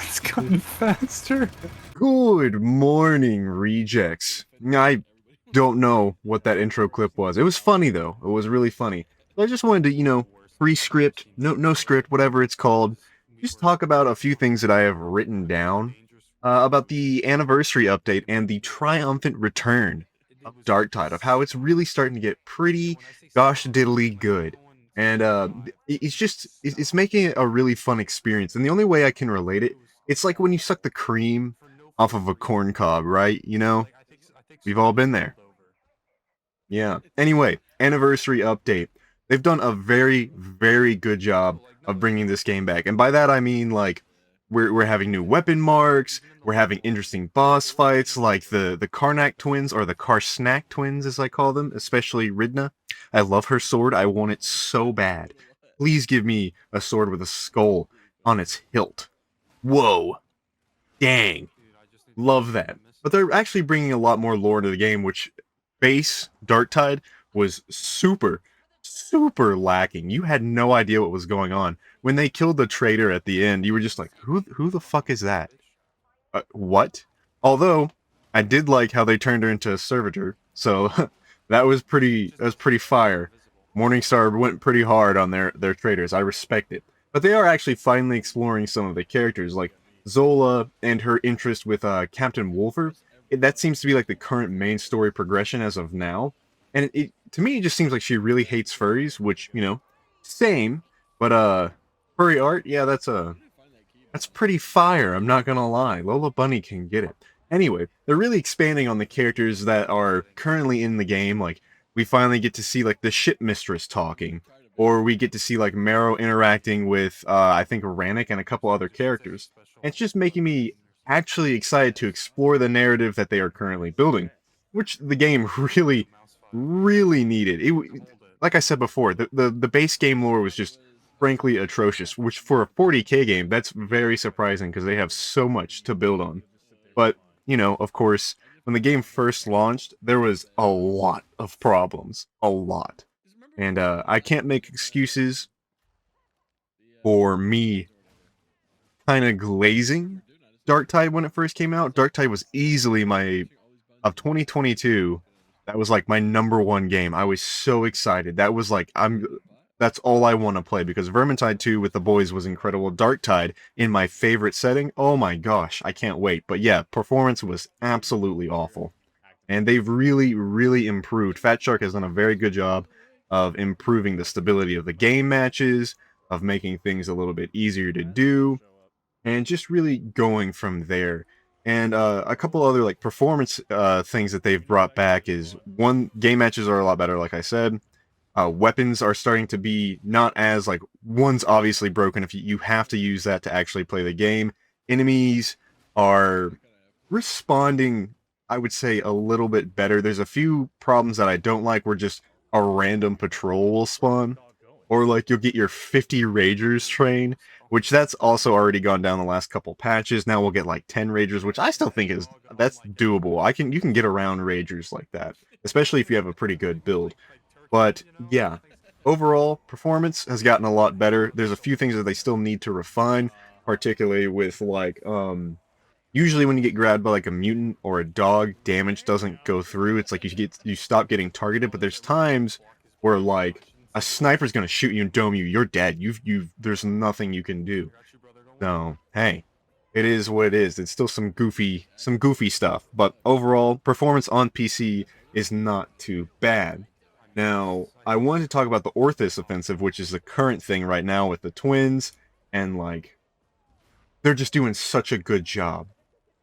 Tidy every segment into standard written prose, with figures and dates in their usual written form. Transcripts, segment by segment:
It's gotten faster. Good morning, rejects. I don't know what that intro clip was. It was funny though. It was really funny. So I just wanted to, free script, no script, whatever it's called, just talk about a few things that I have written down about the anniversary update and the triumphant return of Darktide, of how it's really starting to get pretty gosh diddly good. And it's making it a really fun experience. And the only way I can relate it, it's like when you suck the cream off of a corn cob, right? We've all been there. Yeah. Anyway, anniversary update. They've done a very, very good job of bringing this game back. And by that I mean, like, we're having new weapon marks, we're having interesting boss fights, like the Karnak twins, or the Karsnak twins as I call them, especially Ridna. I love her sword, I want it so bad. Please give me a sword with a skull on its hilt. Whoa. Dang. Love that. But they're actually bringing a lot more lore to the game, which base Darktide was super, super lacking. You had no idea what was going on. When they killed the traitor at the end, you were just like, who the fuck is that? What? Although, I did like how they turned her into a servitor, so that was pretty fire. Morningstar went pretty hard on their traitors. I respect it. But they are actually finally exploring some of the characters, like Zola and her interest with Captain Wolfer. That seems to be like the current main story progression as of now. And it to me it just seems like she really hates furries, which, same, but furry art, yeah, that's pretty fire, I'm not gonna lie. Lola Bunny can get it. Anyway, they're really expanding on the characters that are currently in the game. Like, we finally get to see, like, the ship mistress talking, or we get to see, like, Marrow interacting with, I think, Rannick and a couple other characters. And it's just making me actually excited to explore the narrative that they are currently building, which the game really, really needed. Like I said before, the base game lore was just frankly atrocious, which for a 40K game, that's very surprising because they have so much to build on. But, of course, when the game first launched, there was a lot of problems. A lot. And I can't make excuses for me kind of glazing Darktide when it first came out. Darktide was easily of 2022, that was like my number one game. I was so excited. That was like, that's all I want to play, because Vermintide 2 with the boys was incredible. Darktide in my favorite setting, oh my gosh, I can't wait. But yeah, performance was absolutely awful. And they've really, really improved. Fatshark has done a very good job of improving the stability of the game matches, of making things a little bit easier to do, and just really going from there. And a couple other like performance things that they've brought back is, one, game matches are a lot better, like I said. Weapons are starting to be not as, like, one's obviously broken if you have to use that to actually play the game. Enemies are responding, I would say, a little bit better. There's a few problems that I don't like, where just a random patrol will spawn, or like you'll get your 50 Ragers train, which that's also already gone down the last couple patches. Now we'll get like 10 Ragers, which I still think that's doable. You can get around Ragers like that, especially if you have a pretty good build. But yeah, overall performance has gotten a lot better. There's a few things that they still need to refine, particularly with, like, usually when you get grabbed by like a mutant or a dog, damage doesn't go through. It's like you stop getting targeted. But there's times where, like, a sniper's gonna shoot you and dome you. You're dead. There's nothing you can do. So hey, it is what it is. It's still some goofy stuff. But overall, performance on PC is not too bad. Now, I wanted to talk about the Orthus offensive, which is the current thing right now with the twins, and, like, they're just doing such a good job.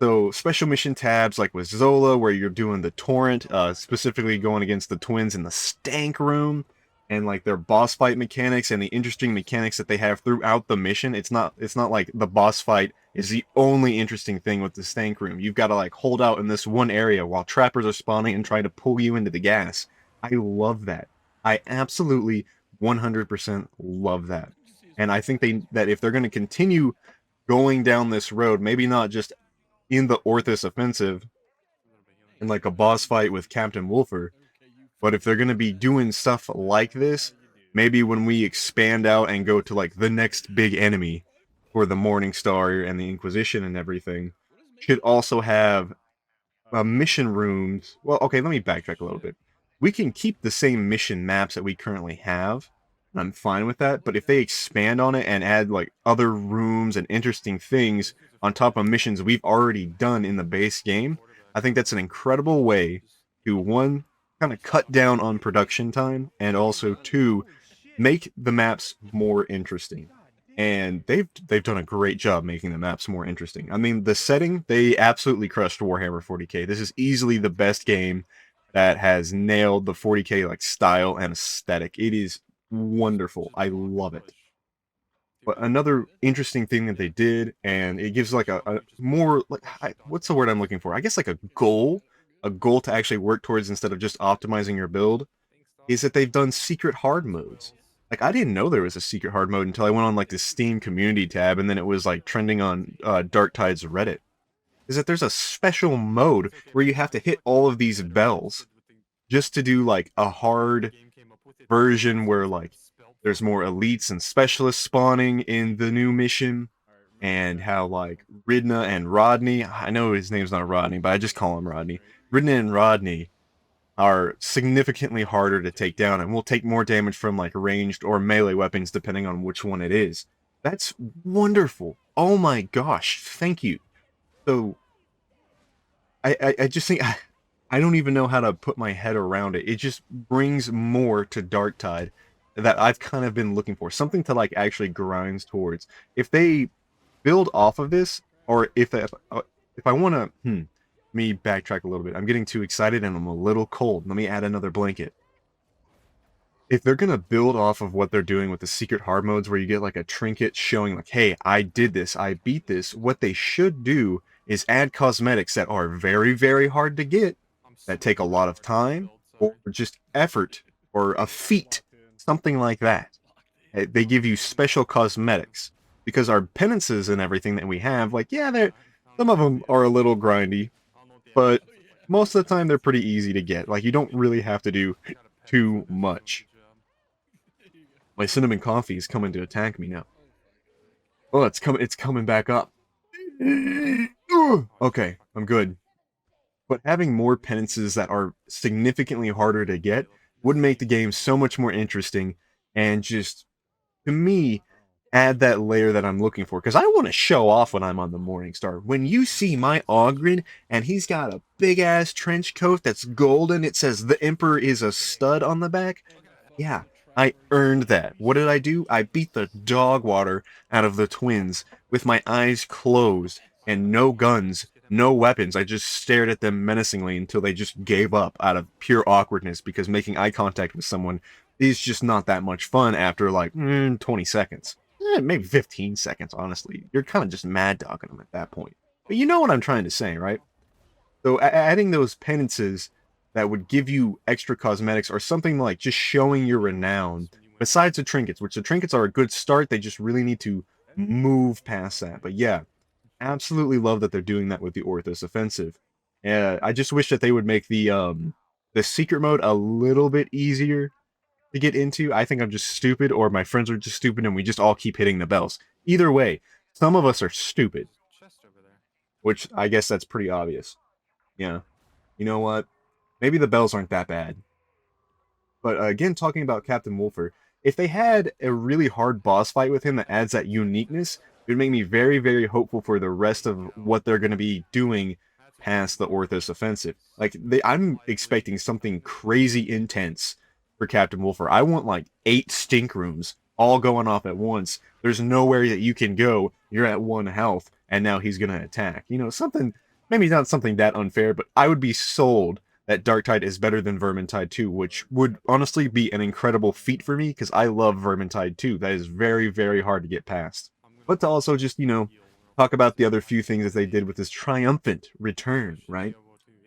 So, special mission tabs, like with Zola, where you're doing the torrent, specifically going against the twins in the stank room, and like their boss fight mechanics and the interesting mechanics that they have throughout the mission. It's not like the boss fight is the only interesting thing with the stank room. You've got to, like, hold out in this one area while trappers are spawning and trying to pull you into the gas. I love that. I absolutely 100% love that. And I think that if they're going to continue going down this road, maybe not just in the Orthus offensive in like a boss fight with Captain Wolfer, but if they're going to be doing stuff like this, maybe when we expand out and go to like the next big enemy for the Morning Star and the Inquisition and everything, should also have mission rooms. Well, okay, let me backtrack a little bit. We can keep the same mission maps that we currently have. And I'm fine with that. But if they expand on it and add like other rooms and interesting things on top of missions we've already done in the base game, I think that's an incredible way to, one, kind of cut down on production time, and also two, make the maps more interesting. And they've done a great job making the maps more interesting. I mean, the setting, they absolutely crushed Warhammer 40k. This is easily the best game that has nailed the 40k like style and aesthetic. It is wonderful. I love it. But another interesting thing that they did, and it gives like a more like what's the word I'm looking for? I guess like a goal to actually work towards instead of just optimizing your build, is that they've done secret hard modes. Like, I didn't know there was a secret hard mode until I went on like the Steam community tab, and then it was like trending on Darktide's Reddit. Is that there's a special mode where you have to hit all of these bells just to do like a hard version where like there's more elites and specialists spawning in the new mission, and how like Ridna and Rodney, I know his name's not Rodney, but I just call him Rodney. Ridna and Rodney are significantly harder to take down and will take more damage from like ranged or melee weapons depending on which one it is. That's wonderful. Oh my gosh, thank you. So I just think I don't even know how to put my head around it. It just brings more to Darktide that I've kind of been looking for. Something to like actually grind towards. If they build off of this, or if I want to, let me backtrack a little bit. I'm getting too excited and I'm a little cold. Let me add another blanket. If they're going to build off of what they're doing with the secret hard modes where you get like a trinket showing like, hey, I did this, I beat this, what they should do is add cosmetics that are very, very hard to get, that take a lot of time, or just effort, or a feat, something like that. They give you special cosmetics, because our penances and everything that we have, like, yeah, some of them are a little grindy, but most of the time they're pretty easy to get. Like, you don't really have to do too much. My cinnamon coffee is coming to attack me now. Oh, it's coming back up. Okay, I'm good. But having more penances that are significantly harder to get would make the game so much more interesting, and just, to me, add that layer that I'm looking for. Because I want to show off when I'm on the Morning Star. When you see my Ogren, and he's got a big-ass trench coat that's golden, it says the Emperor is a stud on the back. Yeah, I earned that. What did I do? I beat the dog water out of the twins with my eyes closed and no guns, no weapons. I just stared at them menacingly until they just gave up out of pure awkwardness, because making eye contact with someone is just not that much fun after like 20 seconds. Maybe 15 seconds, honestly. You're kind of just mad dogging them at that point. But you know what I'm trying to say, right? So adding those penances that would give you extra cosmetics, or something like just showing your renown, besides the trinkets, which the trinkets are a good start, they just really need to move past that. But yeah, absolutely love that they're doing that with the Orthos Offensive. I just wish that they would make the secret mode a little bit easier to get into. I think I'm just stupid, or my friends are just stupid, and we just all keep hitting the bells. Either way, some of us are stupid, which I guess that's pretty obvious. Yeah. You know what? Maybe the bells aren't that bad. But again, talking about Captain Wolfer, if they had a really hard boss fight with him that adds that uniqueness, it would make me very, very hopeful for the rest of what they're going to be doing past the Orthos Offensive. Like, I'm expecting something crazy intense for Captain Wolfer. I want like 8 stink rooms all going off at once. There's nowhere that you can go. You're at 1 health, and now he's going to attack. You know, something, maybe not something that unfair, but I would be sold that Darktide is better than Vermintide 2, which would honestly be an incredible feat for me, because I love Vermintide 2. That is very, very hard to get past. But to also just, you know, talk about the other few things that they did with this triumphant return, right?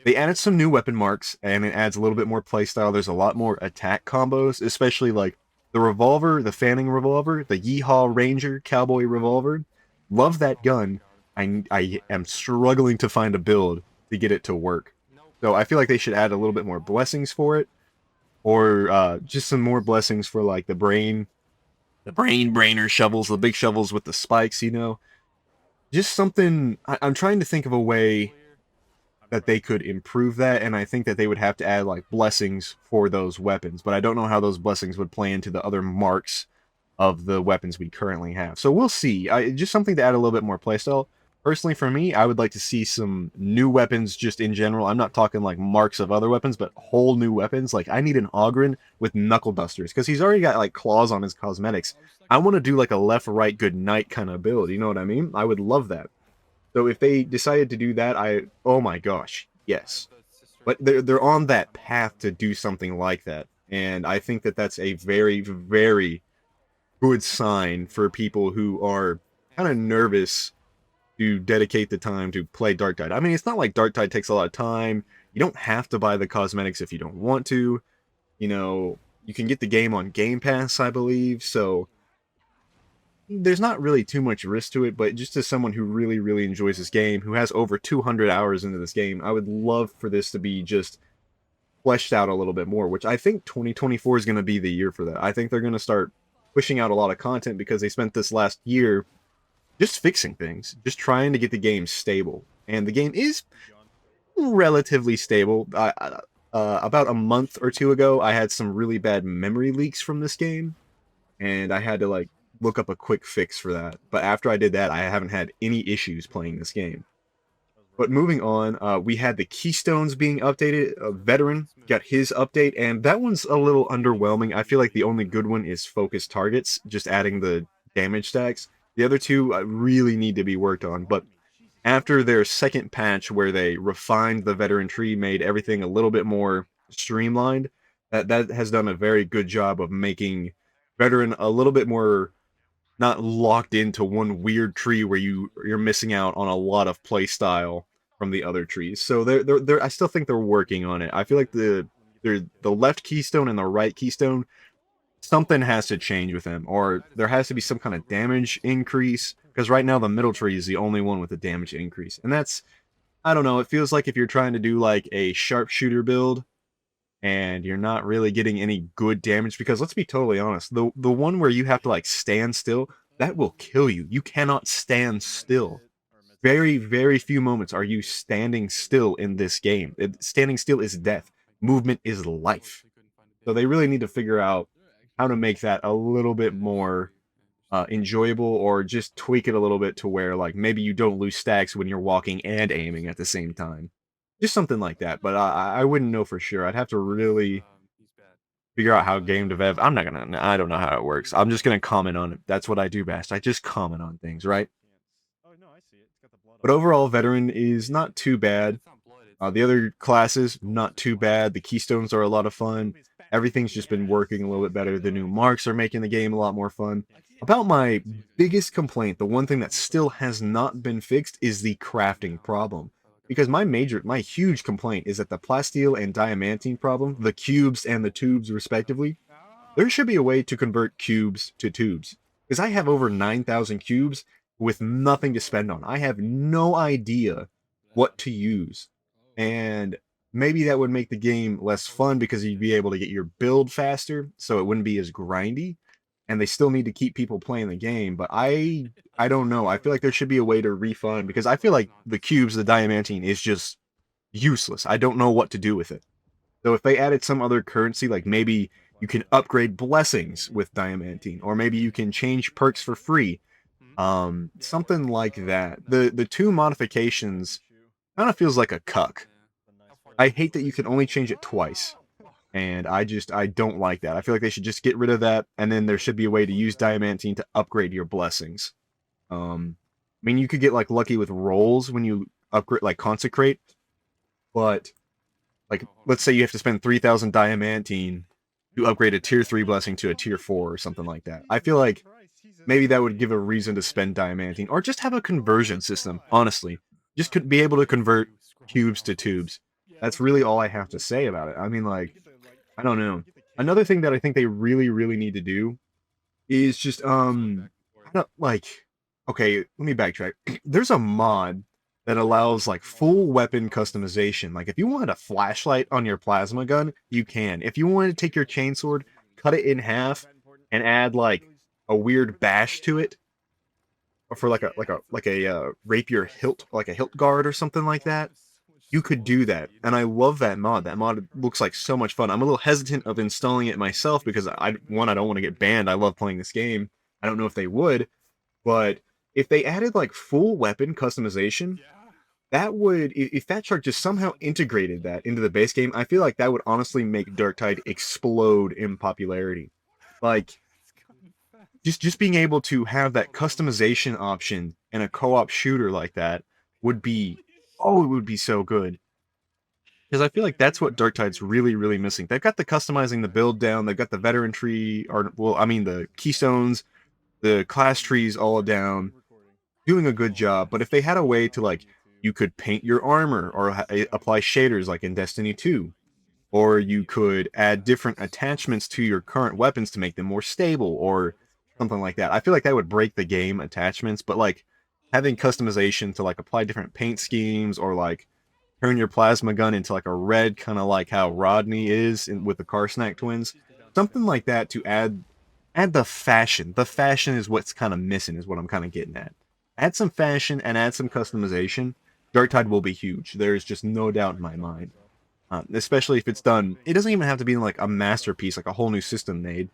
They added some new weapon marks, and it adds a little bit more playstyle. There's a lot more attack combos, especially like the revolver, the fanning revolver, the Yeehaw Ranger Cowboy revolver. Love that gun. I am struggling to find a build to get it to work. So I feel like they should add a little bit more blessings for it, or just some more blessings for like the brainer shovels, the big shovels with the spikes, you know, just something. I'm trying to think of a way that they could improve that, and I think that they would have to add like blessings for those weapons, but I don't know how those blessings would play into the other marks of the weapons we currently have. So we'll see. Just something to add a little bit more playstyle. Personally, for me, I would like to see some new weapons just in general. I'm not talking like marks of other weapons, but whole new weapons. Like, I need an Ogren with knuckle dusters, because he's already got like claws on his cosmetics. I want to do like a left-right good night kind of build, you know what I mean? I would love that. So if they decided to do that, oh my gosh, yes. But they're on that path to do something like that, and I think that that's a very, very good sign for people who are kind of nervous to dedicate the time to play Darktide. I mean, it's not like Darktide takes a lot of time. You don't have to buy the cosmetics if you don't want to. You know, you can get the game on Game Pass, I believe, so there's not really too much risk to it, but just as someone who really, really enjoys this game, who has over 200 hours into this game, I would love for this to be just fleshed out a little bit more, which I think 2024 is going to be the year for that. I think they're going to start pushing out a lot of content because they spent this last year just fixing things, just trying to get the game stable. And the game is relatively stable. About a month or two ago, I had some really bad memory leaks from this game, and I had to like look up a quick fix for that. But after I did that, I haven't had any issues playing this game. But moving on, we had the Keystones being updated. Veteran got his update, and that one's a little underwhelming. I feel like the only good one is Focus Targets, just adding the damage stacks. The other two really need to be worked on, but after their second patch where they refined the Veteran tree, made everything a little bit more streamlined, that has done a very good job of making Veteran a little bit more not locked into one weird tree where you're missing out on a lot of play style from the other trees. So they're I still think they're working on it. I feel like the left keystone and the right keystone, something has to change with them, or there has to be some kind of damage increase, because right now the middle tree is the only one with a damage increase. And that's, I don't know, it feels like if you're trying to do like a sharpshooter build and you're not really getting any good damage, because let's be totally honest, the one where you have to like stand still, that will kill you. You cannot stand still. Very, very few moments are you standing still in this game. Standing still is death. Movement is life. So they really need to figure out how to make that a little bit more enjoyable, or just tweak it a little bit to where like maybe you don't lose stacks when you're walking and aiming at the same time. Just something like that, but I wouldn't know for sure. I'd have to really figure out how game dev. I don't know how it works. I'm just gonna comment on it. That's what I do best. I just comment on things, right? But overall, Veteran is not too bad. The other classes, not too bad. The Keystones are a lot of fun. Everything's just been working a little bit better. The new marks are making the game a lot more fun. About my biggest complaint, the one thing that still has not been fixed, is the crafting problem. Because my huge complaint is that the plasteel and diamantine problem, the cubes and the tubes respectively, there should be a way to convert cubes to tubes. Because I have over 9,000 cubes with nothing to spend on. I have no idea what to use. And maybe that would make the game less fun because you'd be able to get your build faster, so it wouldn't be as grindy. And they still need to keep people playing the game, but I don't know. I feel like there should be a way to refund, because I feel like the cubes, the diamantine, is just useless. I don't know what to do with it. So if they added some other currency, like maybe you can upgrade blessings with diamantine, or maybe you can change perks for free, something like that. The two modifications kind of feels like a cuck. I hate that you can only change it twice, and I don't like that. I feel like they should just get rid of that, and then there should be a way to use diamantine to upgrade your blessings. I mean, you could get like lucky with rolls when you upgrade, like consecrate, but like let's say you have to spend 3,000 diamantine to upgrade a tier 3 blessing to a tier 4 or something like that. I feel like maybe that would give a reason to spend diamantine, or just have a conversion system, honestly. Just could be able to convert cubes to tubes. That's really all I have to say about it. I mean, like, I don't know. Another thing that I think they really, really need to do is just, I don't, like, okay, let me backtrack. There's a mod that allows like full weapon customization. Like if you wanted a flashlight on your plasma gun, you can. If you wanted to take your chainsword, cut it in half, and add like a weird bash to it, or for like a rapier hilt, like a hilt guard or something like that, you could do that. And I love that mod. That mod looks like so much fun. I'm a little hesitant of installing it myself because I don't want to get banned. I love playing this game. I don't know if they would, but if they added like full weapon customization, that would, if Fatshark just somehow integrated that into the base game, I feel like that would honestly make Darktide explode in popularity. Like just being able to have that customization option in a co-op shooter like that would be, oh, it would be so good. Because I feel like that's what Darktide's really missing. They've got the customizing the build down, they've got the veteran tree, or well, I mean the keystones, the class trees all down, doing a good job. But if they had a way to like, you could paint your armor or apply shaders like in Destiny 2, or you could add different attachments to your current weapons to make them more stable or something like that. I feel like that would break the game attachments, but like having customization to like apply different paint schemes or like turn your plasma gun into like a red, kind of like how Rodney is with the Karsnak twins, something like that to add the fashion. The fashion is what's kind of missing, is what I'm kind of getting at. Add some fashion and add some customization. Darktide will be huge. There's just no doubt in my mind. Especially if it's done. It doesn't even have to be like a masterpiece, like a whole new system made.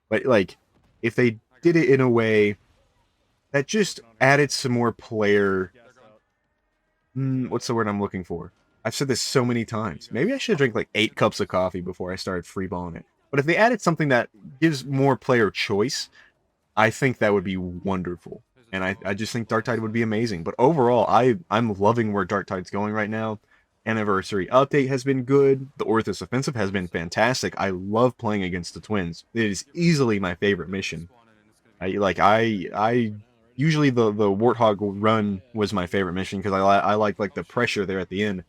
But like, if they did it in a way that just added some more player. What's the word I'm looking for? I've said this so many times. Maybe I should drink like 8 cups of coffee before I started freeballing it. But if they added something that gives more player choice, I think that would be wonderful. And I just think Darktide would be amazing. But overall, I'm loving where Darktide's going right now. Anniversary update has been good. The Orthos offensive has been fantastic. I love playing against the twins. It is easily my favorite mission. I usually the Warthog run was my favorite mission because I like the pressure there at the end.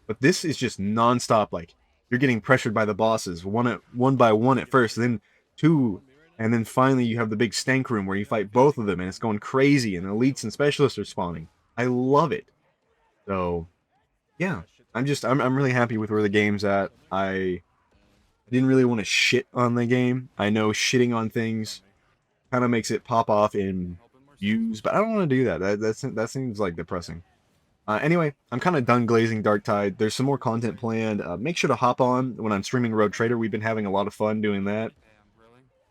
But this is just nonstop. Like you're getting pressured by the bosses one by one at first, then two, and then finally you have the big stank room where you fight both of them, and it's going crazy. And elites and specialists are spawning. I love it. So yeah, I'm really happy with where the game's at. I didn't really want to shit on the game. I know shitting on things kind of makes it pop off in views, but I don't want to do that. That seems like depressing. Anyway, I'm kind of done glazing Darktide. There's some more content planned. Make sure to hop on when I'm streaming Road Trader. We've been having a lot of fun doing that.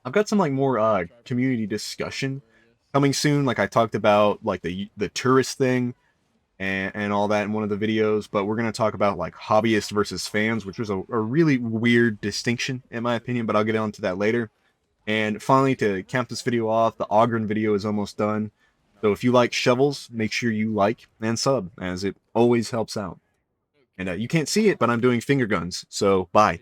I've got some like more community discussion coming soon. Like I talked about like the tourist thing and all that in one of the videos, but we're going to talk about like hobbyists versus fans, which was a really weird distinction in my opinion, but I'll get onto that later. And finally, to cap this video off, the Ogren video is almost done. So if you like shovels, make sure you like and sub, as it always helps out. And you can't see it, but I'm doing finger guns, so bye.